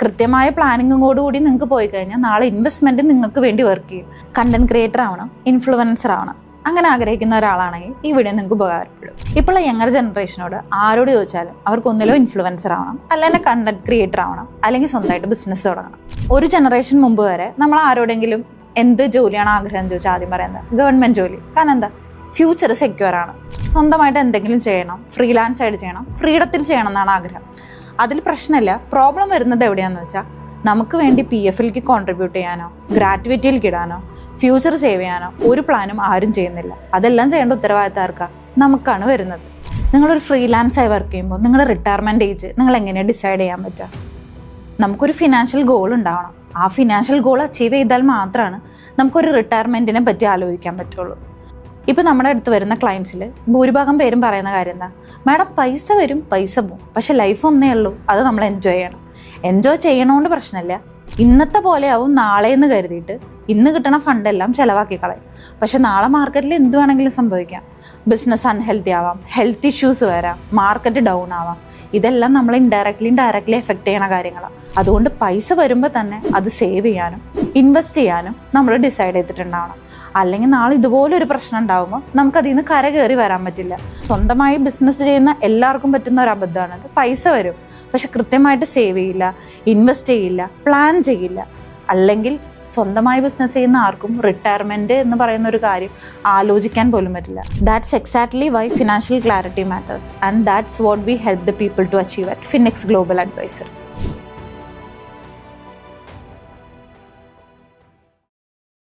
കൃത്യമായ പ്ലാനിങ്ങോടുകൂടി നിങ്ങൾക്ക് പോയി കഴിഞ്ഞാൽ നാളെ ഇൻവെസ്റ്റ്മെൻറ്റ് നിങ്ങൾക്ക് വേണ്ടി വർക്ക് ചെയ്യും. കണ്ടന്റ് ക്രിയേറ്റർ ആവണം, ഇൻഫ്ലുവൻസർ ആവണം, അങ്ങനെ ആഗ്രഹിക്കുന്ന ഒരാളാണെങ്കിൽ ഈ വീഡിയോ നിങ്ങൾക്ക് ഉപകാരപ്പെടും. ഇപ്പോൾ യങ്ങർ ജനറേഷനോട് ആരോട് ചോദിച്ചാലും അവർക്ക് ഒന്നിലോ ഇൻഫ്ലുവൻസർ ആവണം, അല്ലെങ്കിൽ കണ്ടന്റ് ക്രിയേറ്റർ ആവണം, അല്ലെങ്കിൽ സ്വന്തമായിട്ട് ബിസിനസ് തുടങ്ങണം. ഒരു ജനറേഷൻ മുമ്പ് വരെ നമ്മൾ ആരോടെങ്കിലും എന്ത് ജോലിയാണ് ആഗ്രഹം എന്ന് ചോദിച്ചാൽ ആദ്യം പറയുന്നത് ഗവൺമെൻറ് ജോലി. കാരണം എന്താ, ഫ്യൂച്ചർ സെക്യൂർ ആണ്, സ്വന്തമായിട്ട് എന്തെങ്കിലും ചെയ്യണം, ഫ്രീലാൻസ് ആയിട്ട് ചെയ്യണം, ഫ്രീഡത്തിൽ ചെയ്യണം എന്നാണ് ആഗ്രഹം. അതിൽ പ്രശ്നമില്ല. പ്രോബ്ലം വരുന്നത് എവിടെയാണെന്ന് വെച്ചാൽ നമുക്ക് വേണ്ടി PF-ലേക്ക് കോൺട്രിബ്യൂട്ട് ചെയ്യാനോ ഗ്രാറ്റുവിറ്റിയിലേക്ക് ഇടാനോ ഫ്യൂച്ചർ സേവ് ചെയ്യാനോ ഒരു പ്ലാനും ആരും ചെയ്യുന്നില്ല. അതെല്ലാം ചെയ്യേണ്ട ഉത്തരവാദിത്തം ആർക്കാ? നമുക്കാണ് വരുന്നത്. നിങ്ങളൊരു ഫ്രീലാൻസായി വർക്ക് ചെയ്യുമ്പോൾ നിങ്ങളുടെ റിട്ടയർമെൻറ്റ് ഏജ് നിങ്ങൾ എങ്ങനെയാണ് ഡിസൈഡ് ചെയ്യാൻ പറ്റുക? നമുക്കൊരു ഫിനാൻഷ്യൽ ഗോൾ ഉണ്ടാവണം. ആ ഫിനാൻഷ്യൽ ഗോൾ അച്ചീവ് ചെയ്താൽ മാത്രമാണ് നമുക്കൊരു റിട്ടയർമെൻറ്റിനെ പറ്റി ആലോചിക്കാൻ പറ്റുള്ളൂ. ഇപ്പോൾ നമ്മുടെ അടുത്ത് വരുന്ന ക്ലയൻസിൽ ഭൂരിഭാഗം പേരും പറയുന്ന കാര്യം എന്താ, മാഡം പൈസ വരും പൈസ പോവും, പക്ഷെ ലൈഫ് ഒന്നേ ഉള്ളൂ, അത് നമ്മൾ എൻജോയ് ചെയ്യണം. എൻജോയ് ചെയ്യണോണ്ട് പ്രശ്നമില്ല. ഇന്നത്തെ പോലെ ആവും നാളെ എന്ന് കരുതിയിട്ട് ഇന്ന് കിട്ടണ ഫണ്ടെല്ലാം ചിലവാക്കി കളയും. പക്ഷെ നാളെ മാർക്കറ്റിൽ എന്ത് വേണമെങ്കിലും സംഭവിക്കാം. ബിസിനസ് അൺഹെൽത്തി ആവാം, ഹെൽത്ത് ഇഷ്യൂസ് വരാം, മാർക്കറ്റ് ഡൗൺ ആവാം. ഇതെല്ലാം നമ്മൾ ഡയറക്റ്റ്ലി എഫക്റ്റ് ചെയ്യണ കാര്യങ്ങളാണ്. അതുകൊണ്ട് പൈസ വരുമ്പോൾ തന്നെ അത് സേവ് ചെയ്യാനും ഇൻവെസ്റ്റ് ചെയ്യാനും നമ്മൾ ഡിസൈഡ് ചെയ്തിട്ടുണ്ടാവണം. അല്ലെങ്കിൽ നാളെ ഇതുപോലൊരു പ്രശ്നം ഉണ്ടാകുമ്പോൾ നമുക്കതിൽ നിന്ന് കരകയറി വരാൻ പറ്റില്ല. സ്വന്തമായി ബിസിനസ് ചെയ്യുന്ന എല്ലാവർക്കും പറ്റുന്ന ഒരു അബദ്ധമാണത്. പൈസ വരും, പക്ഷെ കൃത്യമായിട്ട് സേവ് ചെയ്യില്ല, ഇൻവെസ്റ്റ് ചെയ്യില്ല, പ്ലാൻ ചെയ്യില്ല. അല്ലെങ്കിൽ സ്വന്തമായി ബിസിനസ് ചെയ്യുന്ന ആർക്കും റിട്ടയർമെൻറ്റ് എന്ന് പറയുന്ന ഒരു കാര്യം ആലോചിക്കാൻ പോലും പറ്റില്ല. That's exactly why financial clarity matters and that's what we help the people to achieve at Phoenix Global adviser.